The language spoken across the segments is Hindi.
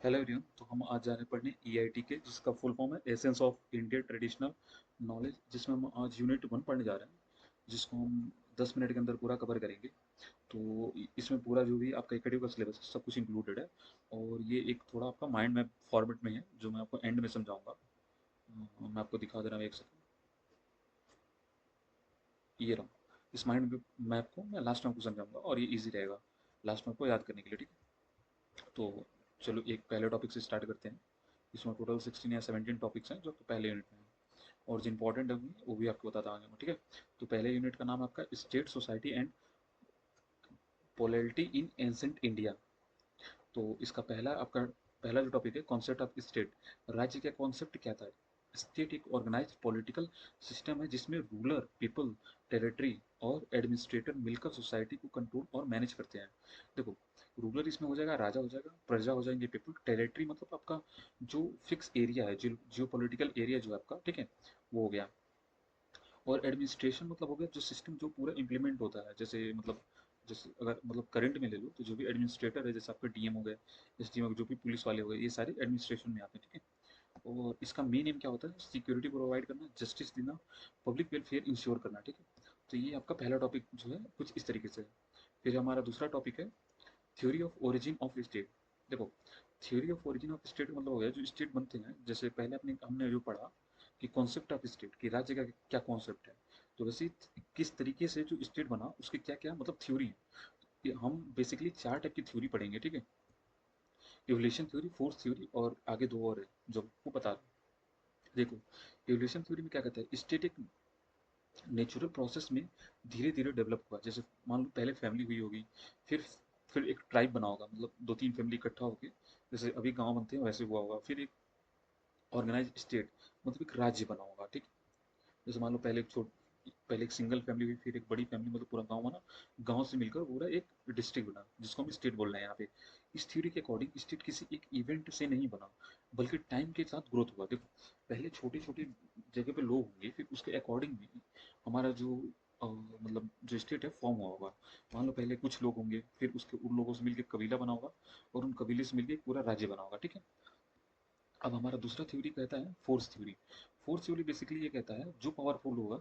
Hello everyone. तो हम आज जा रहे हैं पढ़ने ईआईटी के, जिसका फुल फॉर्म है essence of Indian traditional knowledge, जिसमें हम आज यूनिट 1 पढ़ने जा रहे हैं, जिसको हम 10 मिनट के अंदर पूरा कवर करेंगे। तो इसमें पूरा जो भी आपका एकेडमी का सिलेबस है सब कुछ इंक्लूडेड है, और ये एक थोड़ा आपका माइंड मैप फॉर्मेट में है जो मैं आपको एंड में समझाऊंगा। मैं आपको दिखा दे रहा हूँ एक सेकंड। ये रहा, इस माइंड मैप को मैं लास्ट में आपको समझाऊंगा और ये ईजी रहेगा लास्ट में आपको याद करने के लिए, ठीक है। तो चलो एक पहले टॉपिक से स्टार्ट करते हैं। इसमें टोटल 16 या 17 टॉपिक्स हैं जो कि पहले यूनिट में हैं, और जो इंपॉर्टेंट है वो भी आपको बताता आगे मैं, ठीक है। तो पहले यूनिट का नाम है आपका state, society and polity in ancient India. तो इसका पहला जो टॉपिक है, कॉन्सेप्ट ऑफ स्टेट। राज्य का कॉन्सेप्ट क्या था? स्टेट एक ऑर्गेनाइज्ड पॉलिटिकल सिस्टम है जिसमें रूलर, पीपल, टेरिटरी और एडमिनिस्ट्रेटर मिलकर सोसाइटी को कंट्रोल और मैनेज करते हैं। देखो, रूलर इसमें हो जाएगा, राजा हो जाएगा, प्रजा हो जाएंगे पीपल, टेरिटरी मतलब आपका जो फिक्स एरिया है, जो जियो पॉलिटिकल एरिया जो है आपका, ठीक है, वो हो गया। और एडमिनिस्ट्रेशन मतलब हो गया जो सिस्टम जो पूरा इम्प्लीमेंट होता है, जैसे मतलब जैसे अगर मतलब करंट में ले लो तो जो भी एडमिनिस्ट्रेटर है, जैसे आपका डीएम हो गए, एसडीएम हो गए, जो भी पुलिस वाले हो गए, ये सारे एडमिनिस्ट्रेशन में आते हैं, ठीक है। और इसका मेन एम क्या होता है? सिक्योरिटी प्रोवाइड करना, जस्टिस देना, पब्लिक वेलफेयर इंश्योर करना, ठीक है। तो ये आपका पहला टॉपिक जो है कुछ इस तरीके से है। फिर हमारा दूसरा टॉपिक है theory of origin of state. देखो, theory of origin of state मतलब हो गया जो स्टेट बनते हैं, जैसे पहले अपने हमने जो पढ़ा कि कॉन्सेप्ट ऑफ स्टेट, कि राज्य का क्या कॉन्सेप्ट है। तो वैसे किस तरीके से जो स्टेट बना उसके क्या क्या मतलब थ्योरी है। कि हम बेसिकली 4 टाइप की थ्योरी पढ़ेंगे, ठीक है। इवोल्यूशन थ्योरी, फोर्स थ्योरी, और आगे 2 और है जो आपको बता दूं। देखो, इवोल्यूशन थ्योरी में क्या कहता है? स्टेट एक नेचुरल प्रोसेस में धीरे धीरे डेवलप हुआ। जैसे मान लो पहले फैमिली हुई होगी, फिर फिर एक ट्राइब बना होगा, मतलब 2-3 फैमिली इकट्ठा होके जैसे अभी गांव बनते हैं वैसे हुआ होगा। फिर एक ऑर्गेनाइज स्टेट मतलब एक राज्य बना होगा, ठीक। जैसे मान लो पहले एक सिंगल फैमिली हुई, फिर एक बड़ी फैमिली, मतलब पूरा गांव बना, गांव से मिलकर पूरा एक डिस्ट्रिक्ट बना, जिसको हम स्टेट बोल रहे हैं यहाँ पे। इस थ्योरी के अकॉर्डिंग स्टेट किसी एक इवेंट से नहीं बना, बल्कि टाइम के साथ ग्रोथ हुआ। देखो, पहले छोटे छोटे जगह पे लोग होंगे, फिर उसके अकॉर्डिंग भी हमारा जो मतलब जो स्टेट है फॉर्म हुआ होगा। मान लो पहले कुछ लोग होंगे, फिर उसके उन लोगों से मिलकर कबीला बना होगा, और उन कबीले से मिलकर एक पूरा राज्य बना होगा, ठीक है। अब हमारा दूसरा थ्योरी कहता है force theory. Force theory basically ये कहता है जो पावरफुल होगा,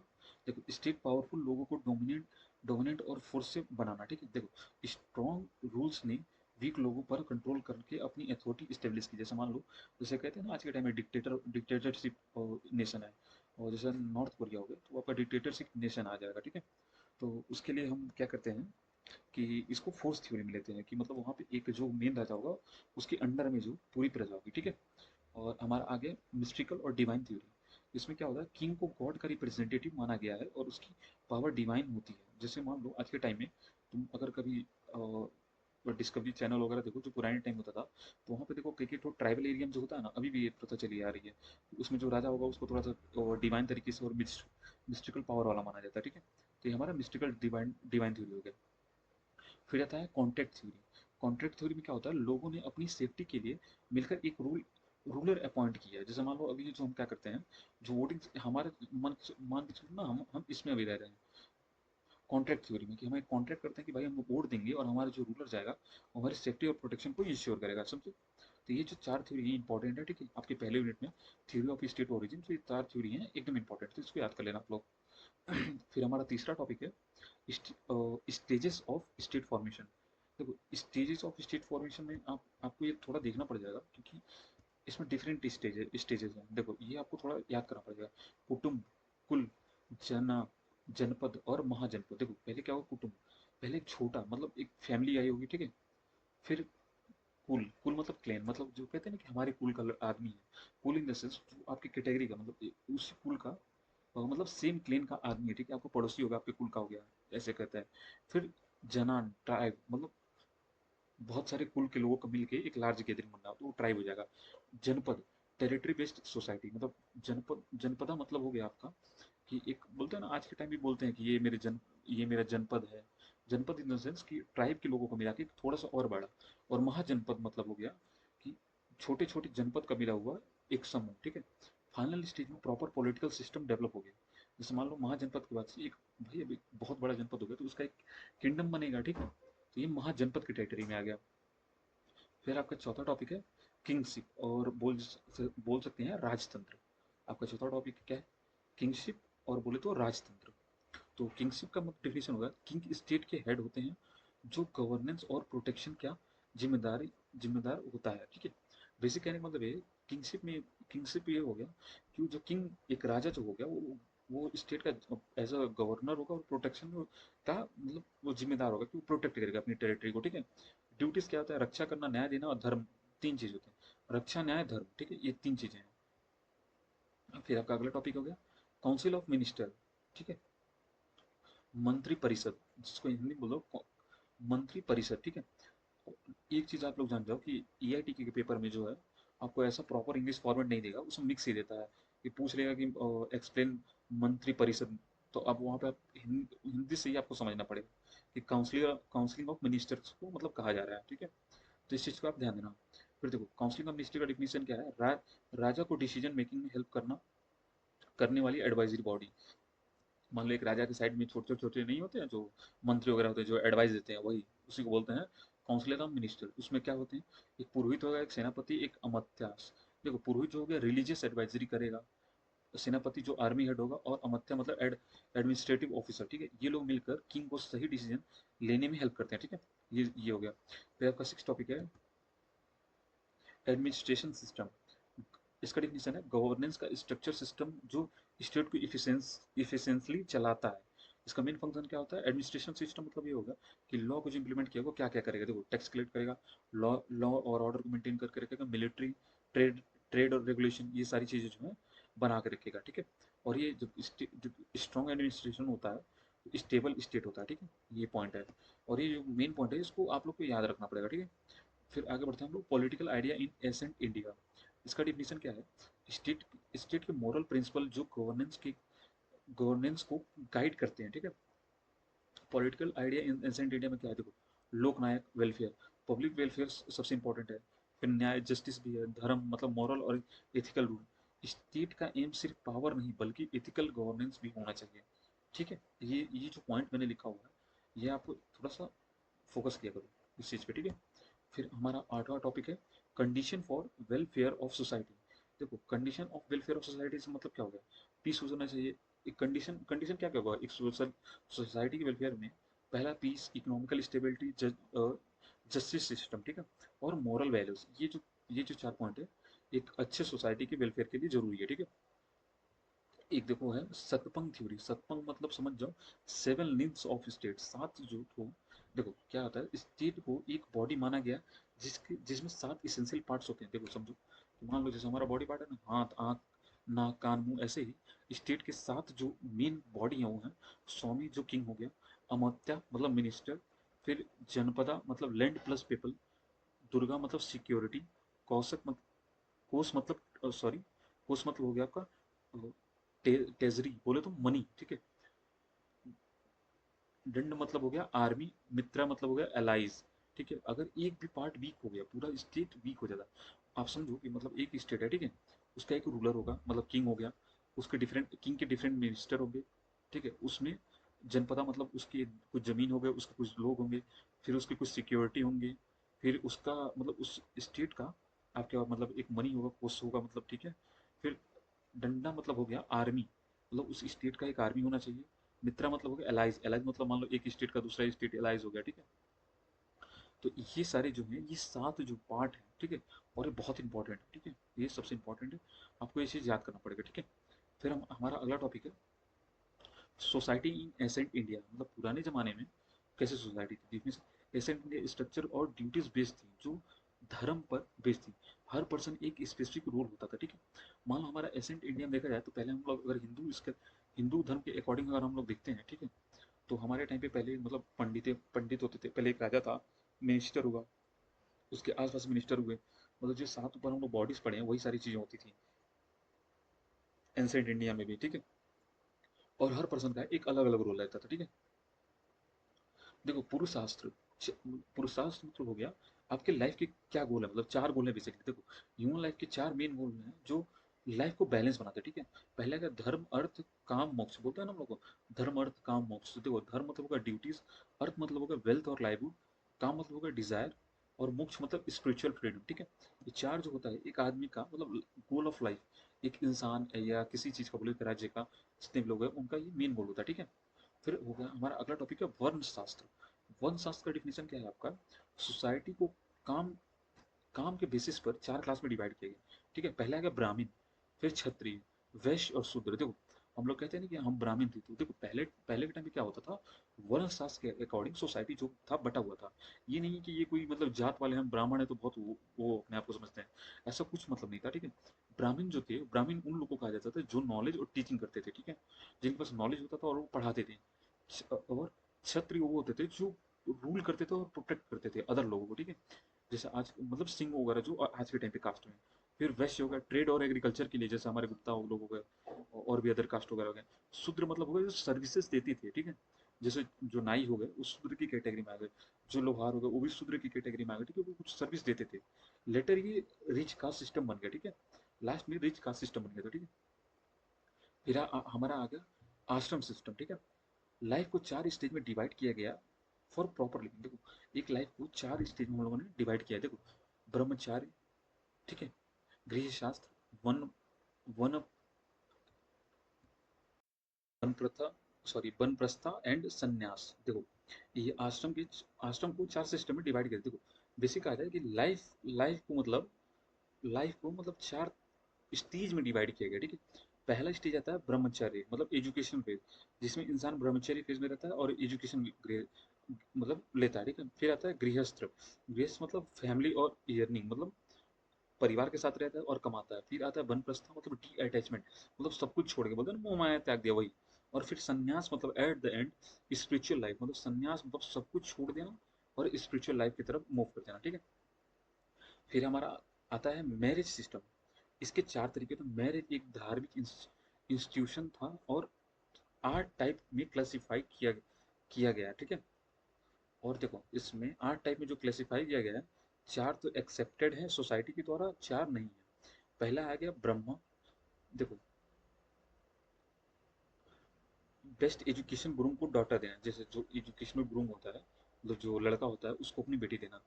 देखो स्टेट पावरफुल लोगों को डोमिनेट डोमिनेट और फोर्स से बनाना, ठीक है। देखो, स्ट्रॉन्ग रूल्स ने वीक लोगों पर कंट्रोल करके अपनी अथॉरिटी स्टेब्लिश की। जैसे मान लो, जैसे कहते हैं ना आज के टाइम में डिक्टेटरशिप नेशन है, और जैसे नॉर्थ कोरिया हो गया तो आपका डिक्टेटरशिप नेशन आ जाएगा, ठीक है। तो उसके लिए हम क्या करते हैं कि इसको फोर्स थ्योरी में लेते हैं, कि मतलब वहाँ पे एक जो मेन राजा होगा उसके अंडर में जो पूरी प्रजा होगी, ठीक है। और हमारा आगे मिस्टिकल और डिवाइन थ्योरी। इसमें क्या होता है? किंग को गॉड का रिप्रेजेंटेटिव माना गया है और उसकी पावर डिवाइन होती है। जैसे मान लो आज के टाइम में तुम अगर कभी डिस्कवरी चैनल वगैरह देखो, जो पुराने टाइम होता था, तो वहाँ पे देखो क्रिकेट और ट्राइबल एरिया में जो होता है ना, अभी भी ये प्रथा चली आ रही है। उसमें जो राजा होगा उसको थोड़ा सा डिवाइन तरीके से और मिस्टिकल पावर वाला माना जाता है, ठीक है। तो ये हमारा मिस्टिकल डिवाइन डिवाइन थ्योरी हो गया। फिर आता है कॉन्ट्रैक्ट थ्योरी। कॉन्ट्रैक्ट थ्योरी में क्या होता है? लोगों ने अपनी सेफ्टी के लिए मिलकर एक रूलर अपॉइंट किया है। जैसे मान लो अभी जो हम क्या करते हैं, जो वोटिंग हमारे मान के चलो ना, हम इसमें अभी रह रहे हैं कॉन्ट्रैक्ट थ्योरी में, कि हम एक कॉन्ट्रैक्ट करते हैं कि भाई हम वोट देंगे और हमारा जो रूलर जाएगा वो हमारी सेफ्टी और प्रोटेक्शन को इंश्योर करेगा, समझे। तो ये जो 4 थ्योरी है इंपॉर्टेंट है, ठीक है। आपके पहले यूनिट में थ्योरी ऑफ स्टेट ओरिजिन, तो ये 4 थ्योरी है एकदम इंपॉर्टेंट, तो इसको याद कर लेना आप लोग। फिर हमारा तीसरा टॉपिक है स्टेजेस ऑफ स्टेट फॉर्मेशन। देखो, स्टेजेस ऑफ स्टेट फॉर्मेशन में आपको ये थोड़ा देखना पड़ जाएगा, क्योंकि इसमें डिफरेंट स्टेजेस हैं। देखो, ये आपको थोड़ा याद करना पड़ेगा। कुटुंब, कुल, जना, जनपद और महाजनपद। देखो, पहले क्या होगा? कुटुंब, पहले एक छोटा मतलब एक फैमिली आई होगी, ठीक है। फिर कुल, कुल मतलब क्लैन, मतलब जो कहते हैं ना कि हमारे कुल का आदमी है। कुल इन द सेंस जो आपकी कैटेगरी का, मतलब उस कुल का मतलब सेम क्लेन का आदमी है, ठीक है। आपको पड़ोसी होगा, आपके कुल का हो गया, ऐसे कहता है। फिर जनान, ट्राइब, मतलब बहुत सारे कुल के लोगों को मिलके एक लार्ज गैदरिंग बनना, तो वो ट्राइब हो जाएगा। जनपद, टेरिटरी बेस्ड सोसाइटी, मतलब जनपदा मतलब हो गया आपका कि एक बोलते हैं ना, आज के टाइम भी बोलते हैं कि ये मेरा जनपद है। जनपद इन द सेंस कि ट्राइब के लोगों को मिला के थोड़ा सा और बड़ा। और महाजनपद मतलब हो गया कि छोटे छोटे जनपद का मिला हुआ एक समूह, ठीक है। फाइनल स्टेज में प्रॉपर पॉलिटिकल सिस्टम डेवलप हो गया। जैसे मान लो महाजनपद के बाद से एक, भाई अभी बहुत बड़ा जनपद हो गया तो उसका एक किंगडम बनेगा, ठीक है। तो ये महाजनपद की टेरिटरी में आ गया। फिर आपका चौथा टॉपिक है किंगशिप, और बोल सकते हैं राजतंत्र। आपका चौथा टॉपिक क्या है? किंगशिप, और बोले तो राजतंत्र। तो किंगशिप का मतलब डिफिनेशन होगा, किंग स्टेट के हेड होते हैं जो गवर्नेंस और प्रोटेक्शन क्या जिम्मेदारी जिम्मेदार होता है, ठीक है। बेसिक कहने का मतलब ये, किंगशिप में किंगशिप ये हो गया कि जो किंग, एक राजा जो हो गया, वो स्टेट का एज अ गवर्नर होगा, और प्रोटेक्शन का मतलब वो जिम्मेदार होगा कि वो प्रोटेक्ट करेगा अपनी टेरिटरी को, ठीक है। ड्यूटीज क्या होता है? रक्षा करना, न्याय देना और धर्म। तीन चीज होते हैं, रक्षा, न्याय, धर्म, ठीक है, ये तीन चीजें हैं। फिर आपका अगला टॉपिक हो गया काउंसिल ऑफ मिनिस्टर, ठीक है, मंत्री परिषद, जिसको हिंदी में बोलो मंत्री परिषद, ठीक है। एक चीज आप लोग जान जाओ कि ईआईटी के पेपर में जो है, आपको ऐसा प्रॉपर इंग्लिश फॉर्मेट नहीं देगा, उसमें मिक्स ही देता है। ये पूछ लेगा कि एक्सप्लेन मंत्री परिषद, तो अब वहाँ पे आप हिंदी से ही आपको समझना पड़ेगा कि काउंसिलिंग ऑफ मिनिस्टर्स को मतलब कहा जा रहा है, ठीक है। तो इस चीज को आप ध्यान देना। फिर देखो काउंसिलिंग ऑफ मिनिस्टर का डिफिनेशन क्या है? राजा को डिसीजन मेकिंग में हेल्प करने वाली एडवाइजरी बॉडी। मान लो एक राजा के साइड में छोटे छोटे नहीं होते हैं जो मंत्री वगैरह होते हैं जो एडवाइस देते हैं, वही उसी को बोलते हैं काउंसिलर ऑफ मिनिस्टर। उसमें क्या होते हैं? एक पुरोहित होगा, एक सेनापति, एक अमात्यास। देखो पुरोहित जो हो गया रिलीजियस एडवाइजरी करेगा, सेनापति जो आर्मी हेड होगा, और अमात्या मतलब एडमिनिस्ट्रेटिव ऑफिसर, ठीक है। ये लोग मिलकर किंग को सही डिसीजन लेने में हेल्प करते हैं, ठीक है। ये हो गया। फिर आपका सिक्स टॉपिक है एडमिनिस्ट्रेशन सिस्टम। इसका डिफिनेशन है गवर्नेंस का स्ट्रक्चर सिस्टम जो स्टेट को इफिशिएंटली चलाता है। इसका मेन फंक्शन क्या होता है? एडमिनिस्ट्रेशन सिस्टम मतलब ये होगा कि लॉ को जो इंप्लीमेंट किया वो क्या क्या करेगा। देखो टैक्स कलेक्ट करेगा, लॉ और ऑर्डर को मेंटेन करके रखेगा, मिलिट्री, ट्रेड ट्रेड और रेगुलेशन, ये सारी चीजें जो है बना के रखेगा, ठीक है। और ये जो स्ट्रॉन्ग एडमिनिस्ट्रेशन होता है, स्टेबल स्टेट होता है, ठीक है। ये पॉइंट है, और ये जो मेन पॉइंट है इसको आप लोग को याद रखना पड़ेगा, ठीक है। फिर आगे बढ़ते हैं हम लोग political idea in ancient India. इसका डिफिनेशन क्या है? स्टेट स्टेट के मॉरल प्रिंसिपल जो गवर्नेंस को गाइड करते हैं, ठीक है। Political idea in ancient India में क्या है? देखो लोकनायक, वेलफेयर, पब्लिक वेलफेयर सबसे इंपॉर्टेंट है। फिर न्याय, जस्टिस भी है, धर्म मतलब मॉरल और एथिकल रूल। स्टेट का एम सिर्फ पावर नहीं बल्कि एथिकल गवर्नेंस भी होना चाहिए, ठीक है। ये जो पॉइंट मैंने लिखा हुआ है, ये आपको थोड़ा सा फोकस किया करो इस चीज़ पे, ठीक है। फिर हमारा आठवां टॉपिक है condition for welfare of society. देखो condition of welfare of society से मतलब क्या हो गया? पीस होना चाहिए। एक कंडीशन कंडीशन क्या क्या होगा एक सोसाइटी के वेलफेयर में? पहला peace, economical stability, justice system, ठीक है, और मॉरल वैल्यूज। ये जो चार पॉइंट है एक अच्छे सोसाइटी के वेलफेयर के लिए जरूरी है, ठीक है। एक देखो है सतपंग थ्योरी। सतपंग मतलब समझ जाओ सेवन लिंक्स ऑफ स्टेट, सात जो को। देखो क्या होता है, स्टेट को एक बॉडी माना गया जिसमें सात इसेंशियल पार्ट्स होते हैं। देखो समझो कि मान लो जैसे हमारा बॉडी पार्ट है ना, हाथ, आंख, नाक, कान, मुंह, ऐसे ही स्टेट के सात जो मेन बॉडी है वो है स्वामी जो किंग हो गया, अमात्या मतलब मिनिस्टर, फिर जनपदा मतलब लैंड प्लस पीपल, दुर्गा मतलब सिक्योरिटी, कौशक मतलब कोष मतलब सॉरी कोष मतलब हो गया आपका ट्रेजरी बोले तो मनी, ठीक है। दंड मतलब हो गया आर्मी, मित्रा मतलब हो गया एलाइज, ठीक है। अगर एक भी पार्ट वीक हो गया पूरा स्टेट वीक हो जाता है। आप समझो कि मतलब एक स्टेट है, ठीक है, उसका एक रूलर होगा मतलब किंग हो गया, उसके डिफरेंट किंग के डिफरेंट मिनिस्टर होंगे, ठीक है। उसमें जनपदा मतलब उसकी कुछ जमीन हो गए, उसके कुछ लोग होंगे, फिर उसकी कुछ सिक्योरिटी होंगी, फिर उसका मतलब उस स्टेट का आपके मतलब एक मनी होगा, कोष होगा मतलब, ठीक है। फिर डंडा मतलब हो गया आर्मी, मतलब उस स्टेट का एक आर्मी होना चाहिए। मित्रा मतलब हो गया एलाइज, एलाइज मतलब मान लो एक स्टेट का दूसरा स्टेट एलाइज हो गया, ठीक है। तो ये सारे जो है ये सात जो पार्ट है, ठीक है, और ये बहुत इंपॉर्टेंट है, ठीक है। ये सबसे इंपॉर्टेंट है, आपको ये चीज याद करना पड़ेगा, ठीक है। फिर हम हमारा अगला टॉपिक है सोसाइटी इन एसेंट इंडिया। मतलब पुराने जमाने में कैसे सोसाइटी थी, जिसमें एसेंट इंडिया स्ट्रक्चर और ड्यूटीज बेस्ड थी जो धर्म पर बेस्ड थी। हर पर्सन एक स्पेसिफिक रोल होता था, ठीक है। मान लो हमारा एसेंट इंडिया में देखा जाए तो पहले हम लोग अगर हिंदू धर्म के अकॉर्डिंग अगर हम लोग देखते हैं, ठीक है, तो हमारे टाइम पे पहले मतलब पंडित होते थे। पहले एक राजा था, मिनिस्टर हुआ, उसके आसपास मिनिस्टर हुए, मतलब जो सात ऊपर हम लोग बॉडीज पढ़े हैं वही सारी चीजें होती थी एंसेंट इंडिया में भी, ठीक है। और हर पर्सन का एक अलग अलग रोल रहता था, ठीक है। देखो पुरुषार्थ मतलब हो गया आपके लाइफ के क्या गोल है, मतलब चार गोल है बेसिकली। देखो ह्यूमन लाइफ के चार मेन गोल हैं जो लाइफ को बैलेंस बनाते हैं, ठीक है। पहला क्या? धर्म, अर्थ, काम, मोक्ष बोलते हैं ना हम लोग को। धर्म, अर्थ, काम, मोक्ष। तो देखो धर्म मतलब होगा ड्यूटीज, अर्थ मतलब होगा वेल्थ और लाइवहुड, काम मतलब होगा डिजायर, और मोक्ष मतलब स्पिरिचुअल फ्रीडम, ठीक है। ये चार जो होता है एक आदमी का मतलब गोल ऑफ लाइफ, एक इंसान या किसी चीज का बोले तो राज्य का जितने भी लोग हैं उनका ये मेन गोल होता है, ठीक है। फिर हो गया हमारा अगला टॉपिक है वर्ण शास्त्र। वर्ण शास्त्र का डिफिनेशन क्या है आपका, सोसाइटी को काम काम के बेसिस पर चार क्लास में डिवाइड किया गया, ठीक है। पहला आ गया ब्राह्मण, फिर क्षत्रिय, वैश्य और शूद्र। देखो हम लोग कहते हैं ना कि हम ब्राह्मण थे, तो देखो पहले पहले के टाइम में क्या होता था, वर्ण शास्त्र के अकॉर्डिंग सोसाइटी जो था बटा हुआ था। ये नहीं कि ये कोई मतलब जात वाले हम ब्राह्मण है तो बहुत वो अपने आप को समझते हैं, ऐसा कुछ मतलब नहीं था, ठीक है। ब्राह्मण जो थे, ब्राह्मण उन लोगों को कहा जाता था जो नॉलेज और टीचिंग करते थे, ठीक है, जिनके पास नॉलेज होता था और वो पढ़ाते थे। और क्षत्रिय वो होते थे जो रूल करते थे और प्रोटेक्ट करते थे अदर लोगों को, ठीक है। जैसे आज मतलब सिंह वगैरह जो आज के टाइम पे कास्ट में। फिर वैश्य हो गया ट्रेड और एग्रीकल्चर के लिए, जैसे हमारे गुप्ता लोग हो गए और भी अदर कास्ट वगैरह हो गए। शूद्र मतलब हो गए जो सर्विसेज देती थे, ठीक है। जैसे जो नाई हो गए उस शूद्र की कैटेगरी में आ गए, जो लोहार हो गए वो भी शूद्र की कैटेगरी में आ गए, ठीक है, वो कुछ सर्विस देते थे। लेटर ये रिच कास्ट सिस्टम बन गया, ठीक है। लास्ट में रिच कास्ट सिस्टम बन गया था, ठीक है। फिर हमारा आ गया आश्रम सिस्टम, ठीक है। लाइफ को चार स्टेज में डिवाइड किया गया फॉर प्रॉपर लिविंग। देखो एक लाइफ को चार स्टेज में हम लोगों ने डिवाइड किया है, देखो ब्रह्मचारी, ठीक है, गृह शास्त्र, वन वन वन प्रथा, सॉरी वन प्रस्था एंड संन्यास। देखो ये आश्रम को चार सिस्टम में डिवाइड किया, देखो बेसिक आ जाए कि लाइफ को मतलब चार स्टेज में डिवाइड किया गया, ठीक है। पहला स्टेज आता है ब्रह्मचर्य मतलब एजुकेशन फेज, जिसमें इंसान ब्रह्मचर्य फेज में रहता है और एजुकेशन मतलब लेता है, ठीक है। फिर आता है गृहस्थ, गृहस्थ मतलब फैमिली और अर्निंग मतलब परिवार के साथ रहता है और कमाता है। फिर आता है वनप्रस्थ मतलब डी अटैचमेंट, मतलब सब कुछ छोड़ के बोलते हैं ना मोह माया त्याग दिया वही। और फिर संन्यास मतलब at the end spiritual life, मतलब संन्यास मतलब सब कुछ छोड़ देना और स्पिरिचुअल लाइफ की तरफ मूव कर जाना, ठीक है। फिर हमारा आता है मैरिज सिस्टम। इसके चार तरीके थे। मैरिज एक धार्मिक इंस्टीट्यूशन था और 8 टाइप में क्लासिफाई किया गया, ठीक है। और देखो इसमें 8 टाइप में जो क्लासिफाई किया गया है, चार तो एक्सेप्टेड है सोसाइटी के द्वारा, चार नहीं है। पहला आ गया ब्रह्म, देखो बेस्ट एजुकेशन ग्रूम को डॉटर देना, जैसे जो एजुकेशनल ग्रूम होता है मतलब जो लड़का होता है उसको अपनी बेटी देना।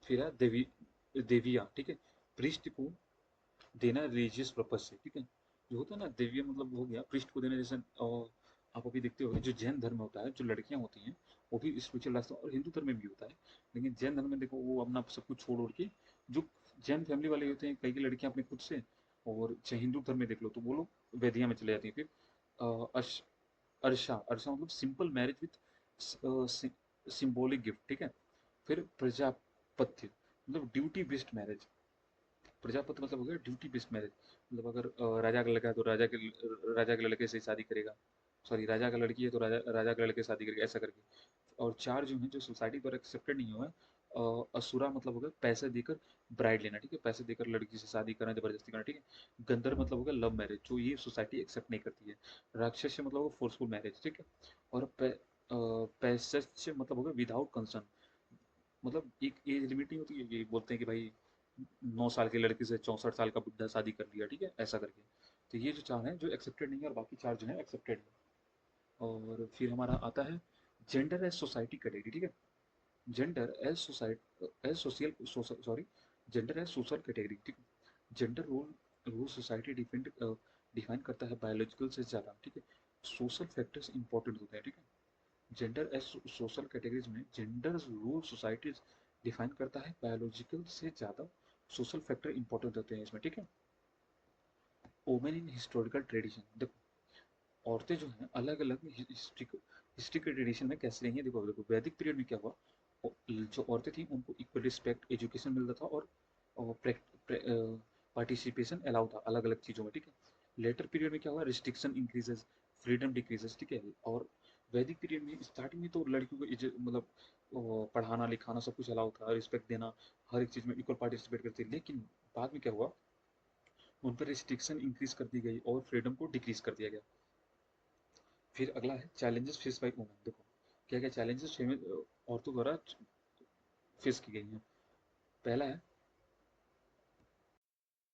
फिर है देविया, ठीक है, प्रिस्ट को देना रिलीजियस पर्पज से, ठीक है। जो होता है ना देविया मतलब हो गया प्रिस्ट को देना, जैसे आप अभी देखते हो जो जैन धर्म होता है जो लड़कियां होती हैं वो भी स्पिरिचुअल रास्ता, और हिंदू धर्म में भी होता है। लेकिन जैन धर्म में देखो वो अपना सब कुछ छोड़ ओढ़ के, जो जैन फैमिली वाले होते हैं कई कई लड़कियां अपने खुद से, और चाहे हिंदू धर्म में देख लो तो वो लोग वेदिया में चले जाती हैं। फिर अर्षा, अर्षा मतलब simple marriage with symbolic gift, ठीक है। फिर प्रजापत्य मतलब ड्यूटी बेस्ड मैरिज, प्रजापति मतलब हो गया ड्यूटी बेस्ड मैरिज, मतलब अगर राजा का लड़का है तो राजा के लड़के से शादी करेगा, सॉरी राजा का लड़की है तो राजा के लड़के से शादी करेगा, ऐसा करके। और चार जो है जो सोसाइटी द्वारा एक्सेप्टेड नहीं हुआ है, असुरा मतलब हो गया पैसे देकर ब्राइड लेना, ठीक है, पैसे देकर लड़की से शादी करना, जबरदस्ती करना, ठीक है। गंधर्व मतलब हो गया लव मैरिज, जो ये सोसाइटी एक्सेप्ट नहीं करती है। राक्षस मतलब हो फोर्सफुल मैरिज, ठीक है। और पैसे मतलब हो गया विदाउट कंसर्न, मतलब एक एज लिमिट नहीं होती है, ये बोलते हैं कि भाई 9 साल के लड़के से 64 साल का बुढ़ा शादी कर लिया, ठीक है, ऐसा करके। तो ये जो चार हैं जो एक्सेप्टेड नहीं है और बाकी चार जो है एक्सेप्टेड है। और फिर हमारा आता है जेंडर एज सोसाइटी कैटेगरी, ठीक है। Gender as society as social sorry gender as social category, ठीक है। Gender role role society define करता है बायोलॉजिकल से ज़्यादा, ठीक है। सोशल फैक्टर्स इंपॉर्टेंट होते हैं, ठीक है। जेंडर एज सोशल कैटेगरीज में जेंडर रोल सोसाइटी डिफाइन करता है बायोलॉजिकल से ज़्यादा, सोशल फैक्टर इंपॉर्टेंट होते हैं इसमें, ठीक है। वोमेन इन हिस्टोरिकल ट्रेडिशन, देखो औरतें जो हैं अलग अलग हिस्ट्री के ट्रेडिशन में कैसे रही हैं। देखो देखो वैदिक पीरियड में क्या हुआ, जो औरतें थी उनको इक्वल रिस्पेक्ट एजुकेशन मिलता था और पार्टिसिपेशन अलाउ था अलग अलग चीज़ों में, ठीक है। लेटर पीरियड में क्या हुआ, रिस्ट्रिक्शन इंक्रीजेस, फ्रीडम डिक्रीजेस, ठीक है। और वैदिक पीरियड में स्टार्टिंग में तो लड़कियों को मतलब पढ़ाना लिखाना सब कुछ अलाउ था, रिस्पेक्ट देना, हर एक चीज़ में इक्वल पार्टिसिपेट करते, लेकिन बाद में क्या हुआ, उन पर रिस्ट्रिक्शन इंक्रीज कर दी गई और फ्रीडम को डिक्रीज कर दिया गया। फिर अगला है चैलेंजेस फेस बाय वुमेन, देखो क्या क्या चैलेंजेस औरतों द्वारा फेस की गई हैं। पहला है,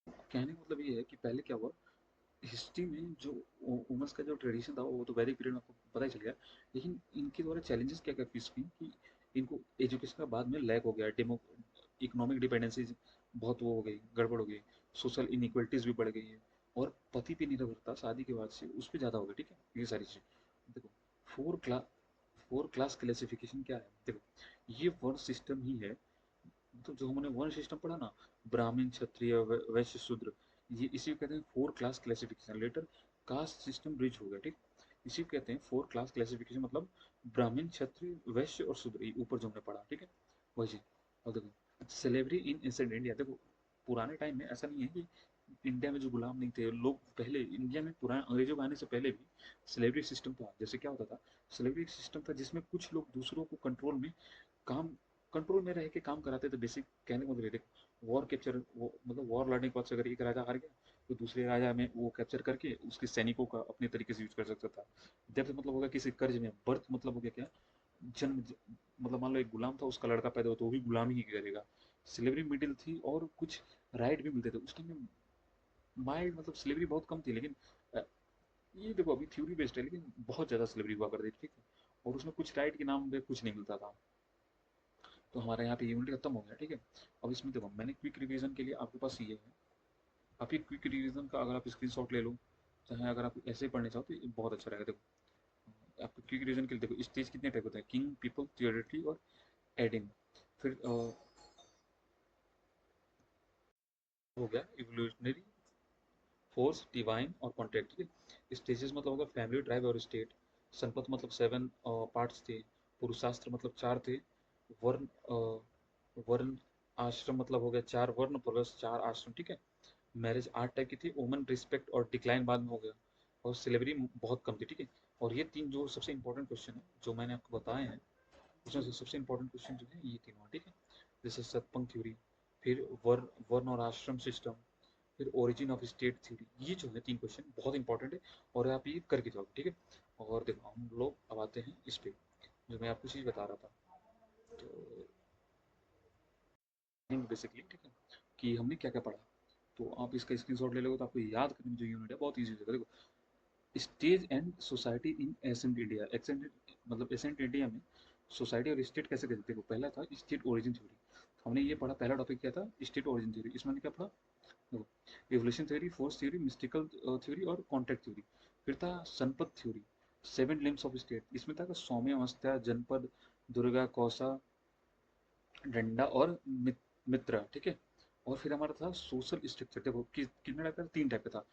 कहने का मतलब ये है कि पहले क्या हुआ, हिस्ट्री में जो वुमेन्स का जो ट्रेडिशन था वो तो वैदिक पीरियड में आपको पता ही चल गया, लेकिन इनके द्वारा चैलेंजेस क्या क्या फेस की कि इनको एजुकेशन का बाद में लैक हो गया, डेमो इकोनॉमिक डिपेंडेंसी बहुत वो हो गई, गड़बड़ हो गई, सोशल इनइक्वलिटीज भी बढ़ गई है, और पति पे निर्भरता शादी के बाद से उस पर ज़्यादा हो गई, ठीक है, ये सारी चीज़ें। देखो, four class four class classification क्या है, देखो ये वर्ण सिस्टम ही है। तो जो हमने वर्ण सिस्टम पढ़ा ना, ब्राह्मण क्षत्रिय वैश्य शूद्र, ये इसी को कहते हैं four class classification. Later caste system ब्रिज हो गया, ठीक, इसी को कहते हैं फोर क्लास क्लासिफिकेशन, मतलब ब्राह्मण क्षत्रिय वैश्य और शूद्र, ये ऊपर जो हमने पढ़ा, ठीक है, वही चीज। और देखो स्लेवरी इन एंशिएंट इंडिया, देखो पुराने टाइम में ऐसा नहीं है कि इंडिया में जो गुलाम नहीं थे लोग, पहले इंडिया में पुराने अंग्रेजों के आने से पहले भी स्लेवरी सिस्टम था। जैसे क्या होता था, स्लेवरी सिस्टम था जिसमें कुछ लोग दूसरों को काम कंट्रोल में रह के काम कराते थे। बेसिक कहने को मतलब देखो, वॉर कैप्चर, वो मतलब वॉर लड़ने के बाद से अगर एक राजा हार गया तो दूसरे राजा में वो कैप्चर करके उसके सैनिकों का अपने तरीके से यूज कर सकता था। डेब्थ मतलब होगा किसी कर्ज में, बर्थ मतलब हो गया क्या, जन्म मतलब मान लो एक गुलाम था, उसका लड़का पैदा हो तो वो भी गुलामी ही करेगा। स्लेवरी मिडिल थी और कुछ राइट भी मिलते थे उस टाइम में। माइल्ड मतलब स्लेवरी बहुत कम थी, लेकिन ये देखो अभी थ्योरी बेस्ड है, लेकिन बहुत ज्यादा स्लेवरी हुआ करती थी, ठीक है, और उसमें कुछ राइट के नाम पे कुछ नहीं मिलता था। तो हमारा यहाँ पे यूनिट खत्म हो गया, ठीक है। अब इसमें देखो मैंने क्विक रिवीजन के लिए आपके पास ये है, आप ये क्विक रिवीजन का अगर आप स्क्रीनशॉट ले लो, चाहे अगर आप ऐसे ही पढ़ने चाहो तो ये बहुत अच्छा रहेगा। देखो आपको क्विक रिवीजन के लिए देखो स्टेज कितने टाइप होते हैं, किंग, पीपल, थियोरिटी और एडिंग। फिर हो गया इवोल्यूशनरी, फोर्स, डिवाइन और कॉन्ट्रैक्ट, ठीक है। स्टेजेस मतलब होगा फैमिली, ट्राइब और स्टेट। संपत मतलब 7 पार्ट्स थे। पुरुषास्त्र मतलब 4 थे। वर्ण वर्ण आश्रम मतलब हो गया 4 वर्ण प्लस 4 आश्रम, ठीक है। मैरिज 8 टाइप की थी। वुमन रिस्पेक्ट और डिक्लाइन बाद में हो गया, और सिलेबरी बहुत कम थी, ठीक है। और ये तीन जो सबसे इंपॉर्टेंट क्वेश्चन है जो मैंने आपको बताए हैं, उसमें से सबसे इंपॉर्टेंट क्वेश्चन जो है ये तीनों हैं, ठीक है। जैसे सतपंग थ्योरी, फिर वर्ण और आश्रम सिस्टम, फिर ओरिजिन ऑफ स्टेट थ्योरी, ये जो है 3 क्वेश्चन बहुत इंपॉर्टेंट है, और आप ये करके जाओगे, ठीक है। और देखो हम लोग अब आते हैं इस पे, जो मैं आपको चीज़ बता रहा था, तो बेसिकली, ठीक है, कि हमने क्या क्या पढ़ा। तो आप इसका स्क्रीनशॉट ले लोगे तो आपको याद करने में जो यूनिट है बहुत ईजी हो जाएगा। देखो, state and society in ancient India, ancient मतलब एसेंट इंडिया में सोसाइटी और स्टेट कैसे कहते, देखो पहला था स्टेट ओरिजिन थ्योरी, हमने ये पढ़ा, पहला टॉपिक क्या था, स्टेट ओरिजिन थ्योरी। इसमें हमने क्या पढ़ा, देखो evolution theory, force theory, mystical theory और कॉन्ट्रैक्ट थ्योरी। फिर था संपत थ्योरी, 7 लिम्स ऑफ स्टेट, इसमें था सौम्य, अवस्था, जनपद, दुर्गा, कौसा, डंडा और मित्र, ठीक है। और फिर हमारा था सोशल स्ट्रक्चर, देखो कितने टाइप का, 3 टाइप का था,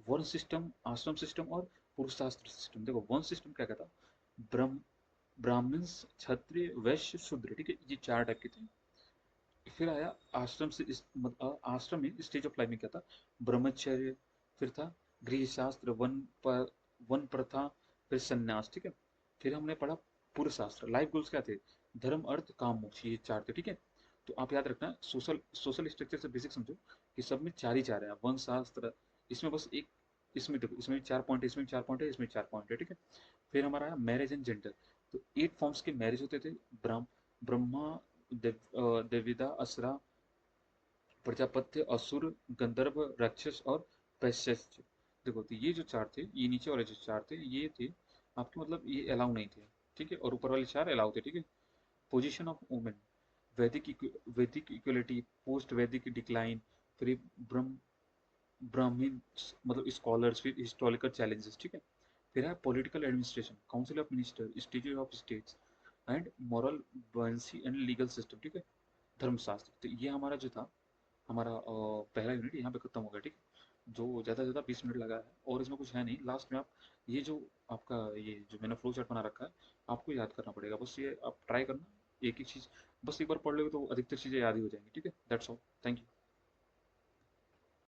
वर्ण सिस्टम, आश्रम सिस्टम और पुरुषास्त्र सिस्टम। देखो वर्ण सिस्टम क्या कहता, ब्रह्म ब्राह्मण, क्षत्रिय, वैश्य, शूद्र, ठीक है, ये 4 टाइप के थे। फिर आया आश्रम से आश्रम में स्टेज ऑफ लाइफ में क्या था, ब्रह्मचर्य, फिर था गृह शास्त्र, वन प्रथा, फिर संन्यास, ठीक है। फिर हमने पढ़ा पुरुषास्त्र, लाइफ गोल्स क्या थे, धर्म, अर्थ, काम, मोक्ष, ये 4 थे, ठीक है। तो आप याद रखना सोशल सोशल स्ट्रक्चर से बेसिक समझो कि सब में 4 ही 4 है। वन शास्त्र, इसमें बस एक, इसमें देखो इसमें भी 4 पॉइंट है, इसमें भी 4 पॉइंट है, इसमें 4 पॉइंट है, ठीक है। फिर हमारा आया मैरिज एंड जेंडर, तो 8 फॉर्म्स के मैरिज होते थे, ब्रह्मा, देविदा, असुरा, प्रजापत्य, असुर, गंधर्व, राक्षस और वैश्य। देखो तो ये जो 4 थे, ये नीचे वाले जो 4 थे ये थे आपके, मतलब ये अलाउ नहीं थे, ठीक है, और ऊपर वाले 4 अलाउ थे, ठीक है। पोजीशन ऑफ वुमेन, वैदिक इक्वलिटी, पोस्ट वैदिक डिक्लाइन, फिर ब्रह्म ब्राह्मीण मतलब स्कॉलर्स, फिर हिस्टोरिकल चैलेंजेस, ठीक है। फिर है political administration, council of minister, stage of states and moral buoyancy and legal system, ठीक है, धर्मशास्त्र। तो ये हमारा जो था, हमारा पहला यूनिट यहाँ पे खत्म हो गया, ठीक है, जो ज़्यादा से ज़्यादा 20 मिनट लगा है, और इसमें कुछ है नहीं। लास्ट में आप ये जो आपका ये जो मैंने फ्लो चार्ट बना रखा है, आपको याद करना पड़ेगा, बस ये आप ट्राई करना, एक एक चीज़ बस एक बार पढ़ लोगे तो अधिकतर चीज़ें याद ही हो जाएंगी, ठीक है। That's all, thank you.